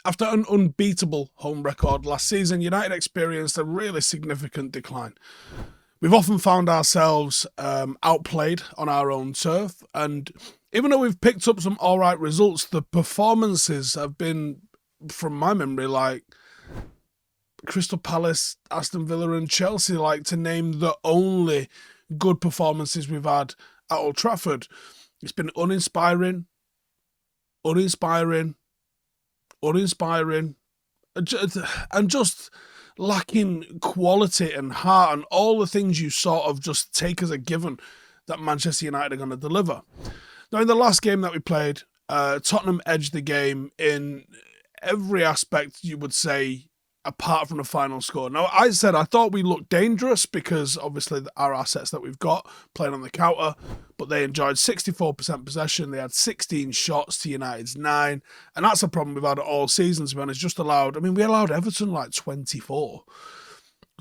After an unbeatable home record last season, United experienced a really significant decline. We've often found ourselves outplayed on our own turf, and even though we've picked up some alright results, the performances have been, from my memory, like Crystal Palace, Aston Villa and Chelsea, like to name the only good performances we've had at Old Trafford. It's been uninspiring, uninspiring, uninspiring, and just lacking quality and heart and all the things you sort of just take as a given that Manchester United are going to deliver. Now, in the last game that we played, Tottenham edged the game in every aspect, you would say, apart from the final score. Now, I said I thought we looked dangerous because obviously our assets that we've got playing on the counter, but they enjoyed 64% possession. They had 16 shots to United's 9, and that's a problem we've had all season, to be honest. We allowed Everton like 24.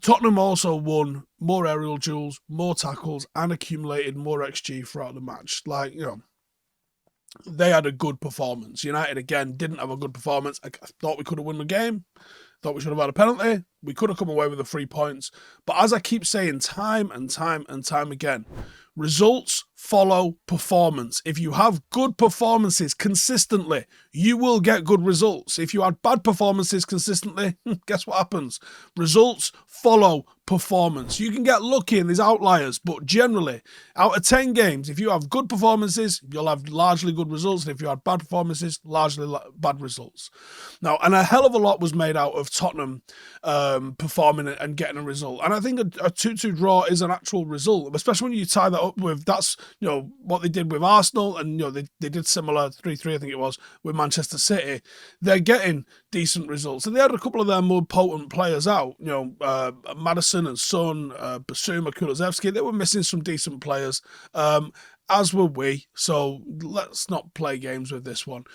Tottenham also won more aerial duels, more tackles, and accumulated more XG throughout the match. They had a good performance. United, again, didn't have a good performance. I thought we could have won the game. Thought we should have had a penalty. We could have come away with the 3 points. But as I keep saying time and time and time again, results follow performance. If you have good performances consistently, you will get good results. If you had bad performances consistently, guess what happens? Results follow performance. You can get lucky in these outliers, but generally, out of 10 games, if you have good performances, you'll have largely good results. And if you had bad performances, largely bad results. Now, and a hell of a lot was made out of Tottenham performing and getting a result. And I think a 2-2 draw is an actual result, especially when you tie that up with what they did with Arsenal, and they did similar 3-3, I think it was, with Manchester City. They're getting decent results, and they had a couple of their more potent players out. Maddison and Son, Bissouma, Kulusevski. They were missing some decent players, as were we. So let's not play games with this one.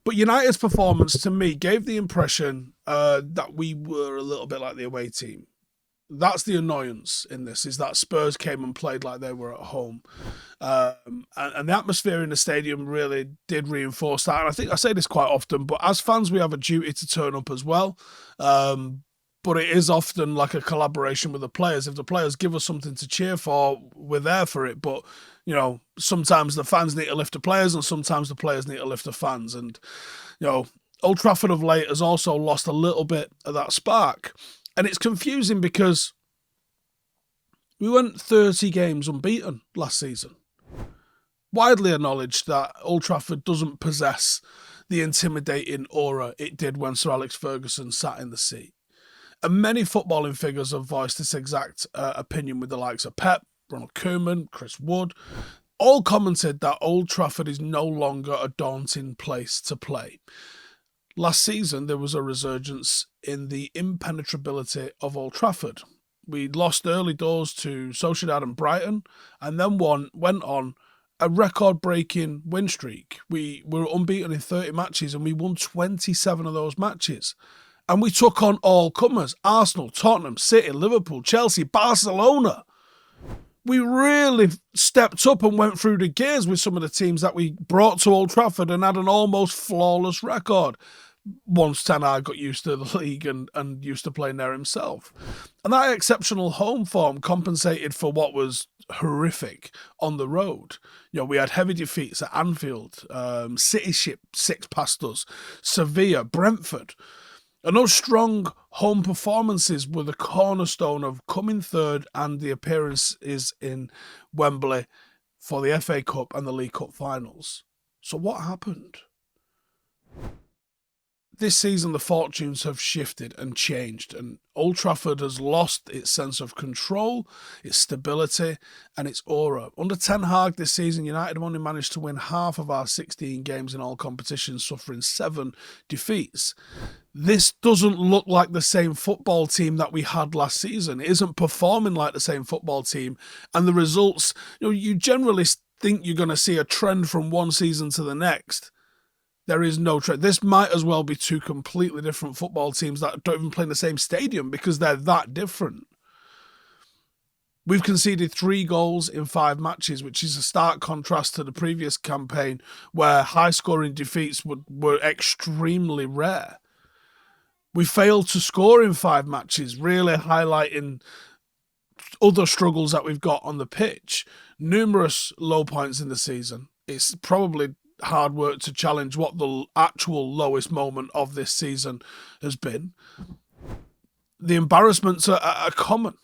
But United's performance, to me, gave the impression that we were a little bit like the away team. That's the annoyance in this, is that Spurs came and played like they were at home. And the atmosphere in the stadium really did reinforce that. And I think I say this quite often, but as fans, we have a duty to turn up as well. But it is often like a collaboration with the players. If the players give us something to cheer for, we're there for it. But, sometimes the fans need to lift the players, and sometimes the players need to lift the fans. And, Old Trafford of late has also lost a little bit of that spark. And it's confusing because we went 30 games unbeaten last season. Widely acknowledged that Old Trafford doesn't possess the intimidating aura it did when Sir Alex Ferguson sat in the seat. And many footballing figures have voiced this exact opinion, with the likes of Pep, Ronald Koeman, Chris Wood. All commented that Old Trafford is no longer a daunting place to play. Last season, there was a resurgence in the impenetrability of Old Trafford. We lost early doors to Sociedad and Brighton, and then went on a record-breaking win streak. We were unbeaten in 30 matches, and we won 27 of those matches. And we took on all comers: Arsenal, Tottenham, City, Liverpool, Chelsea, Barcelona. We really stepped up and went through the gears with some of the teams that we brought to Old Trafford and had an almost flawless record, once Ten Hag got used to the league and used to playing there himself. And that exceptional home form compensated for what was horrific on the road. We had heavy defeats at Anfield, City shipped 6 past us, Sevilla, Brentford. And those strong home performances were the cornerstone of coming third and the appearances in Wembley for the FA Cup and the League Cup finals. So what happened? This season, the fortunes have shifted and changed, and Old Trafford has lost its sense of control, its stability, and its aura. Under Ten Hag this season, United have only managed to win half of our 16 games in all competitions, suffering 7 defeats. This doesn't look like the same football team that we had last season. It isn't performing like the same football team, and the results, you generally think you're going to see a trend from one season to the next. There is no trend. This might as well be 2 completely different football teams that don't even play in the same stadium because they're that different. We've conceded 3 goals in 5 matches, which is a stark contrast to the previous campaign where high-scoring defeats were extremely rare. We failed to score in 5 matches, really highlighting other struggles that we've got on the pitch. Numerous low points in the season. It's probably hard work to challenge what the actual lowest moment of this season has been. The embarrassments are common.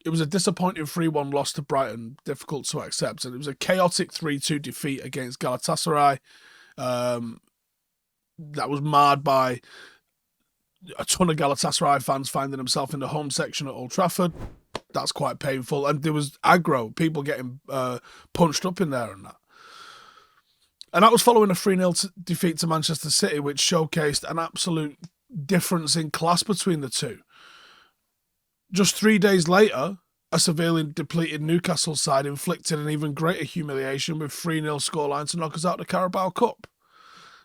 It was a disappointing 3-1 loss to Brighton, difficult to accept, and it was a chaotic 3-2 defeat against Galatasaray that was marred by a ton of Galatasaray fans finding themselves in the home section at Old Trafford. That's quite painful, and there was aggro, people getting punched up in there and that. And that was following a 3-0 defeat to Manchester City, which showcased an absolute difference in class between the two. Just 3 days later, a severely depleted Newcastle side inflicted an even greater humiliation with 3-0 scoreline to knock us out of the Carabao Cup.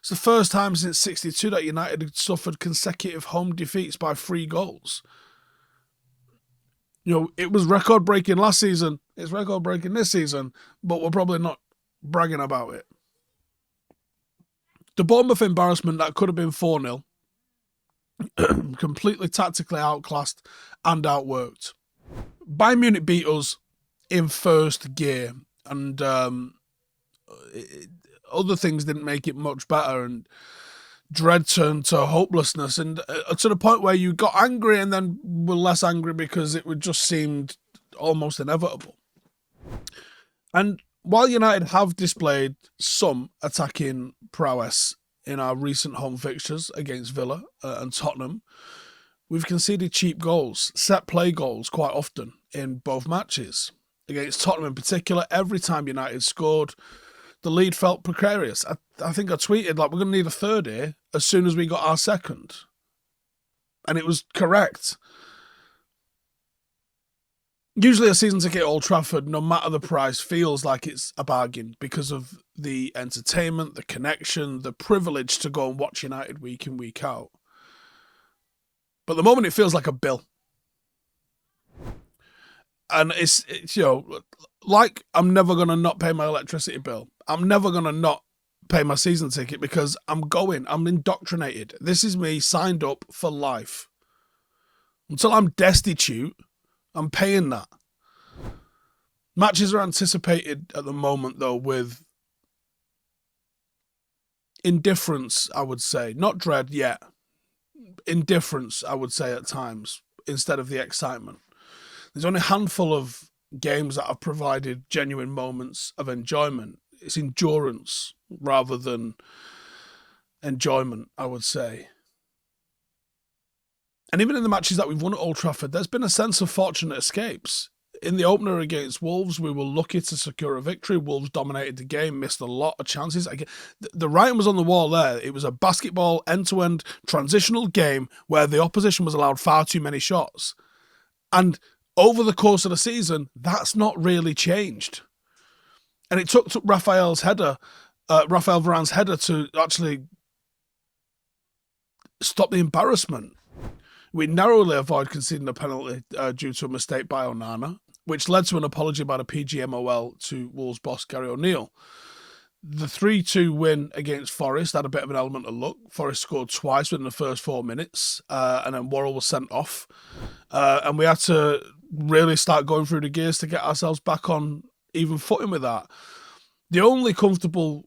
It's the first time since '62 that United had suffered consecutive home defeats by 3 goals. You know, it was record-breaking last season, it's record-breaking this season, but we're probably not bragging about it. The Bournemouth embarrassment that could have been 4-0, completely tactically outclassed and outworked. Bayern Munich beat us in first gear, and other things didn't make it much better, and dread turned to hopelessness, and to the point where you got angry and then were less angry because it would just seemed almost inevitable. And while United have displayed some attacking prowess in our recent home fixtures against Villa and Tottenham, we've conceded cheap goals, set play goals quite often in both matches. Against Tottenham in particular, every time United scored, the lead felt precarious. I think I tweeted, like, we're going to need a third here as soon as we got our second. And it was correct. Usually a season ticket at Old Trafford, no matter the price, feels like it's a bargain because of the entertainment, the connection, the privilege to go and watch United week in, week out. But at the moment it feels like a bill. And it's you know, like I'm never going to not pay my electricity bill. I'm never going to not pay my season ticket because I'm indoctrinated. This is me signed up for life. Until I'm destitute, I'm paying that. Matches are anticipated at the moment, though, with indifference, I would say. Not dread yet. Indifference, I would say, at times, instead of the excitement. There's only a handful of games that have provided genuine moments of enjoyment. It's endurance rather than enjoyment, I would say. And even in the matches that we've won at Old Trafford, there's been a sense of fortunate escapes. In the opener against Wolves, we were lucky to secure a victory. Wolves dominated the game, missed a lot of chances. The writing was on the wall there. It was a basketball, end-to-end, transitional game where the opposition was allowed far too many shots. And over the course of the season, that's not really changed. And it took Rafael Varane's header to actually stop the embarrassment. We narrowly avoid conceding a penalty due to a mistake by Onana, which led to an apology by the PGMOL to Wolves boss Gary O'Neill. The 3-2 win against Forest had a bit of an element of luck. Forest scored twice within the first 4 minutes, and then Worrell was sent off. And we had to really start going through the gears to get ourselves back on even footing with that. The only comfortable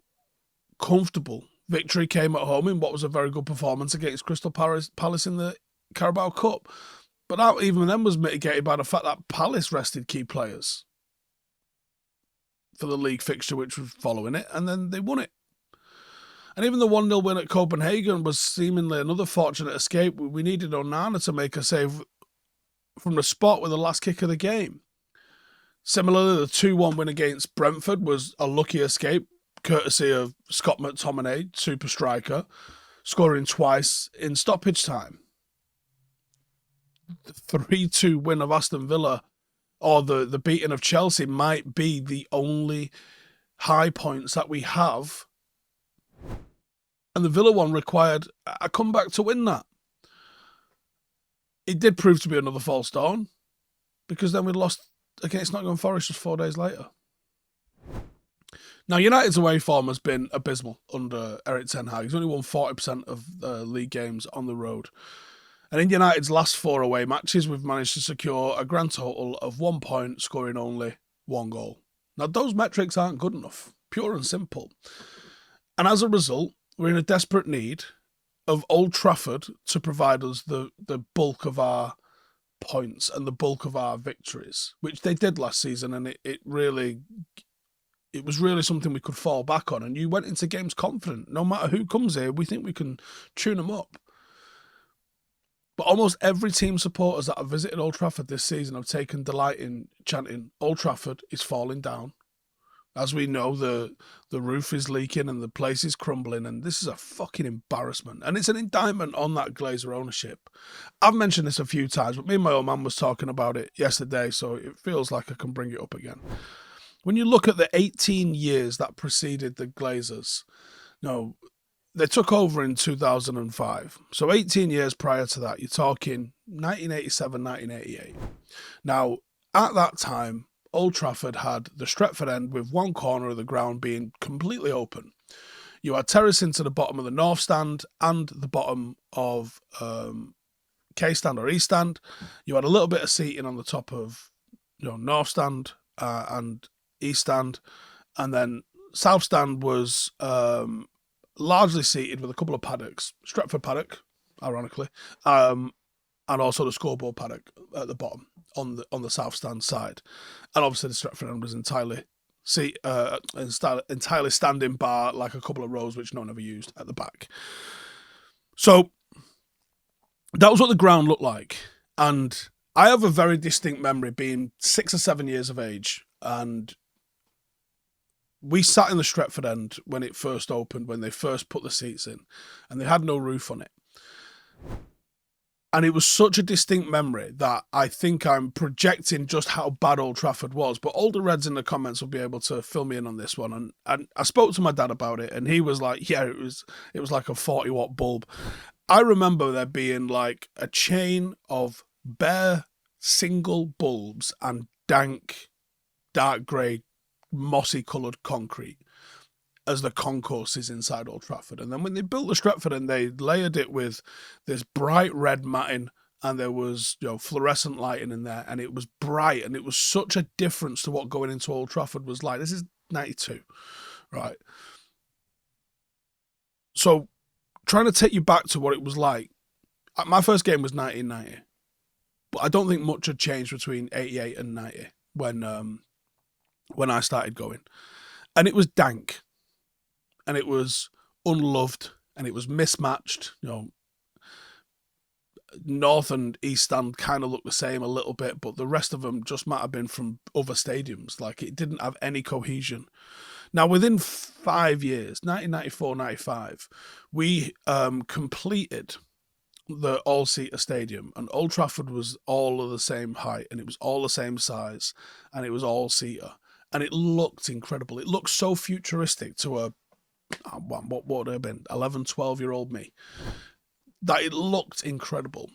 victory came at home in what was a very good performance against Crystal Palace in the Carabao Cup. But that even then was mitigated by the fact that Palace rested key players for the league fixture which was following it, and then they won it. And even the 1-0 win at Copenhagen was seemingly another fortunate escape. We needed Onana to make a save from the spot with the last kick of the game. Similarly, the 2-1 win against Brentford was a lucky escape, courtesy of Scott McTominay, super striker, scoring twice in stoppage time. The 3-2 win of Aston Villa, or the beating of Chelsea, might be the only high points that we have. And the Villa one required a comeback to win that. It did prove to be another false dawn, because then we lost against Nottingham Forest just 4 days later. Now, United's away form has been abysmal under Erik ten Hag. He's only won 40% of league games on the road. And in United's last 4 away matches, we've managed to secure a grand total of 1 point, scoring only 1 goal. Now, those metrics aren't good enough, pure and simple. And as a result, we're in a desperate need of Old Trafford to provide us the bulk of our points and the bulk of our victories, which they did last season, and it was really something we could fall back on. And you went into games confident. No matter who comes here, we think we can tune them up. But almost every team supporters that have visited Old Trafford this season have taken delight in chanting, Old Trafford is falling down. As we know, the roof is leaking and the place is crumbling, and this is a fucking embarrassment. And it's an indictment on that Glazer ownership. I've mentioned this a few times, but me and my old man was talking about it yesterday, so it feels like I can bring it up again. When you look at the 18 years that preceded the Glazers, they took over in 2005. So 18 years prior to that, you're talking 1987, 1988. Now, at that time, Old Trafford had the Stretford end with one corner of the ground being completely open. You had terracing to the bottom of the North Stand and the bottom of K Stand or East Stand. You had a little bit of seating on the top of North Stand and East Stand. And then South Stand was largely seated with a couple of paddocks. Stretford paddock, ironically, and also the scoreboard paddock at the bottom on the South Stand side. And obviously the Stretford end was entirely standing bar, like a couple of rows which no one ever used at the back. So that was what the ground looked like. And I have a very distinct memory being 6 or 7 years of age, and we sat in the Stretford end when it first opened, when they first put the seats in, and they had no roof on it. And it was such a distinct memory that I think I'm projecting just how bad Old Trafford was. But older Reds in the comments will be able to fill me in on this one. And I spoke to my dad about it, and he was like, yeah, it was like a 40-watt bulb. I remember there being like a chain of bare single bulbs and dank, dark grey, mossy-coloured concrete as the concourses inside Old Trafford. And then when they built the Stretford and they layered it with this bright red matting, and there was fluorescent lighting in there, and it was bright, and it was such a difference to what going into Old Trafford was like. This is 92, right? So trying to take you back to what it was like, my first game was 1990, but I don't think much had changed between 88 and 90 when I started going. And it was dank, and it was unloved, and it was mismatched. North and East Stand kind of looked the same a little bit, but the rest of them just might have been from other stadiums. Like, it didn't have any cohesion. Now, within 5 years, 1994, 95, we completed the all-seater stadium, and Old Trafford was all of the same height, and it was all the same size, and it was all-seater. And it looked incredible. It looked so futuristic to what would have been 11, 12-year-old me, that it looked incredible.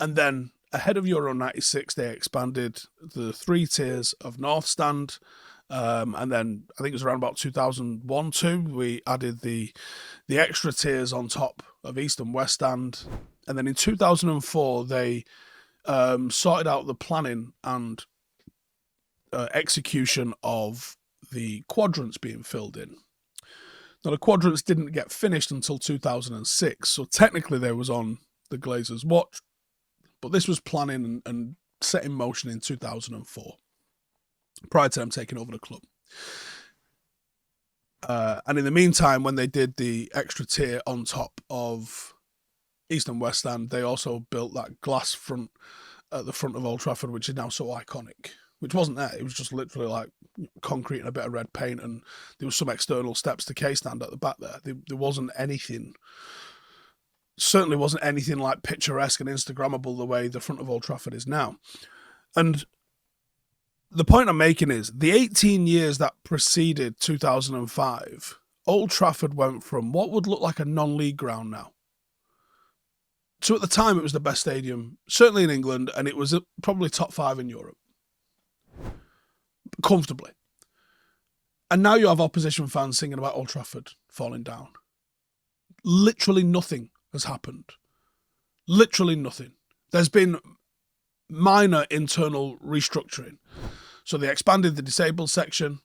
And then ahead of Euro 96, they expanded the 3 tiers of North Stand. And then I think it was around about 2001-2, we added the extra tiers on top of East and West Stand. And then in 2004, they sorted out the planning and execution of the quadrants being filled in. Now, the quadrants didn't get finished until 2006, so technically they was on the Glazers' watch, but this was planning and set in motion in 2004, prior to them taking over the club. And in the meantime, when they did the extra tier on top of East and West Stand, they also built that glass front at the front of Old Trafford, which is now so iconic, which wasn't there. It was just literally like concrete and a bit of red paint, and there was some external steps to K-Stand at the back there. There wasn't anything, certainly wasn't anything like picturesque and Instagrammable the way the front of Old Trafford is now. And the point I'm making is, the 18 years that preceded 2005, Old Trafford went from what would look like a non-league ground now to, at the time, it was the best stadium, certainly in England, and it was probably top 5 in Europe. Comfortably. And now you have opposition fans singing about Old Trafford falling down. Literally nothing has happened. Literally nothing. There's been minor internal restructuring. So they expanded the disabled section,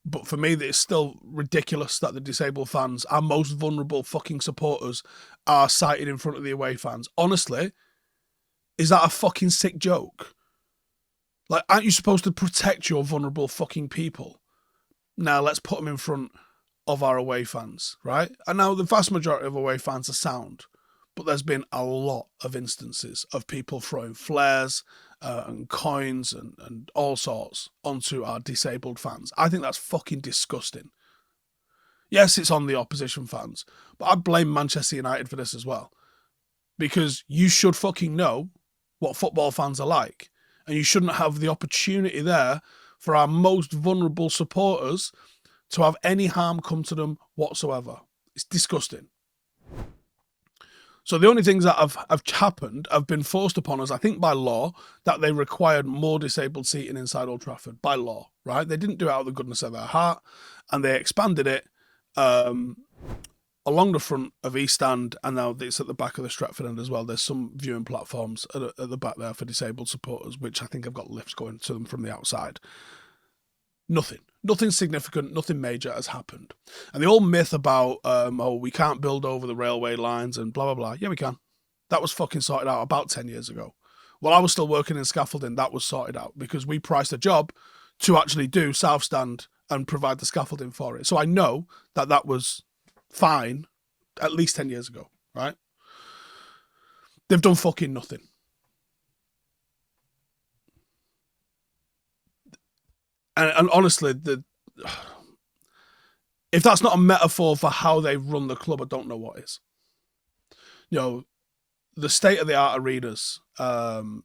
but for me, it's still ridiculous that the disabled fans, our most vulnerable fucking supporters, are sighted in front of the away fans. Honestly, is that a fucking sick joke? Like, aren't you supposed to protect your vulnerable fucking people? Now let's put them in front of our away fans, right? And now the vast majority of away fans are sound, but there's been a lot of instances of people throwing flares and coins and all sorts onto our disabled fans. I think that's fucking disgusting. Yes, it's on the opposition fans, but I blame Manchester United for this as well. Because you should fucking know what football fans are like. And you shouldn't have the opportunity there for our most vulnerable supporters to have any harm come to them whatsoever. It's disgusting. So the only things that have happened have been forced upon us, I think by law, that they required more disabled seating inside Old Trafford, by law, right? They didn't do it out of the goodness of their heart, and they expanded it along the front of East Stand, and now it's at the back of the Stretford end as well. There's some viewing platforms at the back there for disabled supporters, which I think have got lifts going to them from the outside. Nothing significant, nothing major has happened. And the old myth about, we can't build over the railway lines and blah, blah, blah. Yeah, we can. That was fucking sorted out about 10 years ago. While I was still working in scaffolding, that was sorted out because we priced a job to actually do South Stand and provide the scaffolding for it. So I know that was fine at least 10 years ago, right? They've done fucking nothing. And honestly, if that's not a metaphor for how they run the club, I don't know what is. You know, the state-of-the-art arenas, the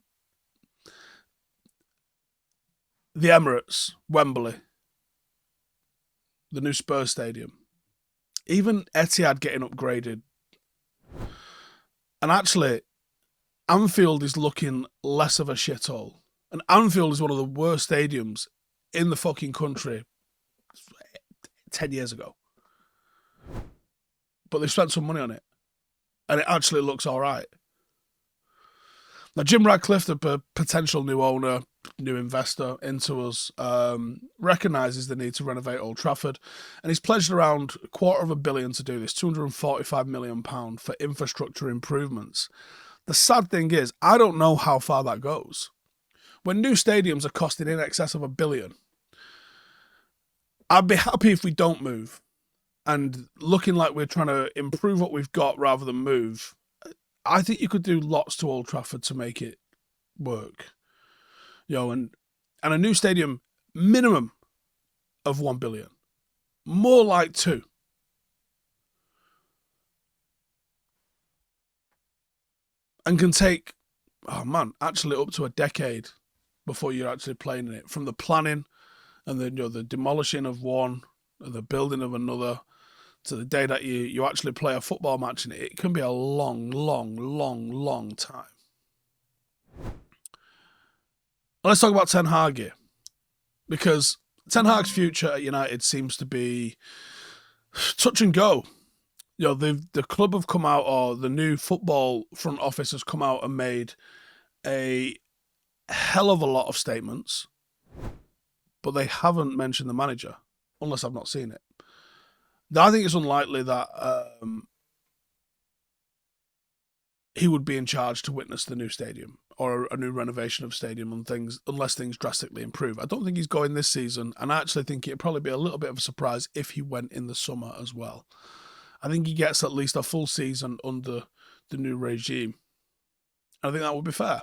Emirates, Wembley, the new Spurs Stadium, even Etihad getting upgraded. And actually, Anfield is looking less of a shithole. And Anfield is one of the worst stadiums in the fucking country 10 years ago. But they've spent some money on it. And it actually looks all right. Now, Jim Radcliffe, the potential new owner, new investor into us, recognises the need to renovate Old Trafford. And he's pledged around £250 million to do this, £245 million for infrastructure improvements. The sad thing is, I don't know how far that goes. When new stadiums are costing in excess of £1 billion, I'd be happy if we don't move. And looking like we're trying to improve what we've got rather than move, I think you could do lots to Old Trafford to make it work. You know, and a new stadium, minimum of £1 billion. More like £2 billion. And can take, actually up to a decade before you're actually playing in it. From the planning and the demolishing of one, and the building of another, to the day that you actually play a football match in it, it can be a long, long, long, long time. Let's talk about Ten Hag here. Because Ten Hag's future at United seems to be touch and go. You know, the club have come out, or the new football front office has come out and made a hell of a lot of statements, but they haven't mentioned the manager, unless I've not seen it. I think it's unlikely that he would be in charge to witness the new stadium or a new renovation of stadium and things, unless things drastically improve. I don't think he's going this season, and I actually think it'd probably be a little bit of a surprise if he went in the summer as well. I think he gets at least a full season under the new regime. I think that would be fair.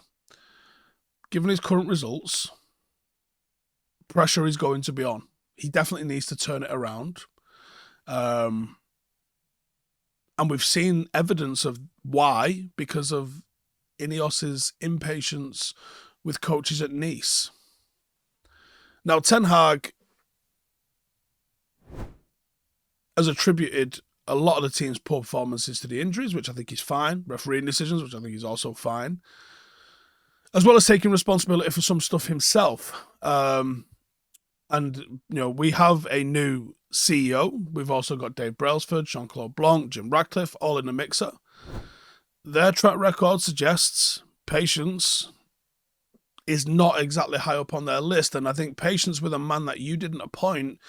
Given his current results, pressure is going to be on. He definitely needs to turn it around. And we've seen evidence of why, because of Ineos's impatience with coaches at Nice. Now, Ten Hag has attributed a lot of the team's poor performances to the injuries, which I think is fine. Refereeing decisions, which I think is also fine. As well as taking responsibility for some stuff himself. And, we have a new CEO. We've also got Dave Brailsford, Jean-Claude Blanc, Jim Ratcliffe, all in the mixer. Their track record suggests patience is not exactly high up on their list. And I think patience with a man that you didn't appoint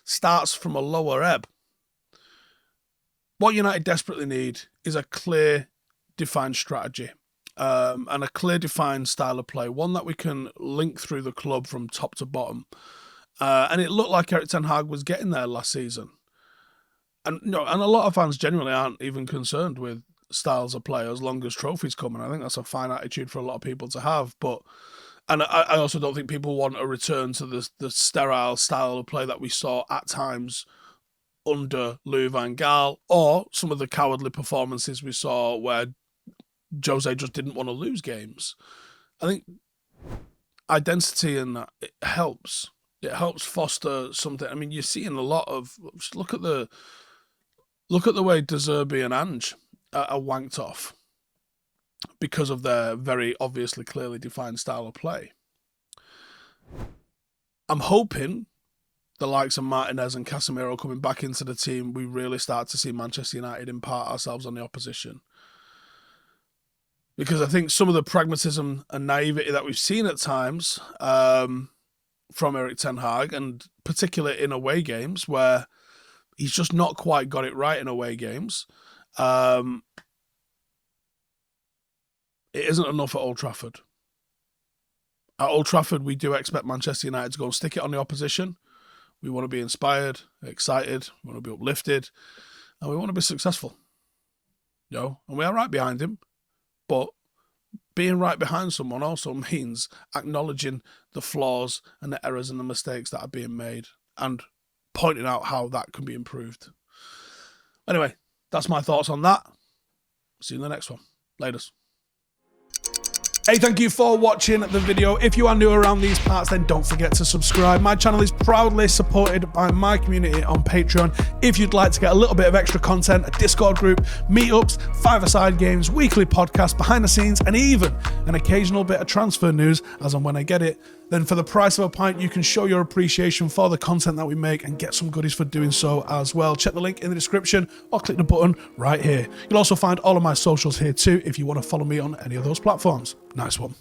starts from a lower ebb. What United desperately need is a clear, defined strategy. And a clear, defined style of play. One that we can link through the club from top to bottom. And it looked like Erik ten Hag was getting there last season. And and a lot of fans genuinely aren't even concerned with styles of play as long as trophies come. And I think that's a fine attitude for a lot of people to have. And I also don't think people want a return to the sterile style of play that we saw at times under Louis van Gaal, or some of the cowardly performances we saw where Jose just didn't want to lose games. I think identity in that, it helps. It helps foster something. I mean, you're seeing a lot of, just look at the way De Zerbi and Ange are wanked off because of their very obviously clearly defined style of play. I'm hoping the likes of Martinez and Casemiro coming back into the team, we really start to see Manchester United impart ourselves on the opposition. Because I think some of the pragmatism and naivety that we've seen at times from Erik ten Hag, and particularly in away games where he's just not quite got it right in away games, it isn't enough at Old Trafford. At Old Trafford, we do expect Manchester United to go and stick it on the opposition. We want to be inspired, excited, we want to be uplifted, and we want to be successful. And we are right behind him. But being right behind someone also means acknowledging the flaws and the errors and the mistakes that are being made and pointing out how that can be improved. Anyway, that's my thoughts on that. See you in the next one. Laters. Hey, thank you for watching the video. If you are new around these parts, then don't forget to subscribe. My channel is proudly supported by my community on Patreon. If you'd like to get a little bit of extra content, a Discord group, meetups, five-a-side games, weekly podcasts, behind the scenes, and even an occasional bit of transfer news as and when I get it, then for the price of a pint, you can show your appreciation for the content that we make and get some goodies for doing so as well. Check the link in the description or click the button right here. You'll also find all of my socials here too if you want to follow me on any of those platforms. Nice one.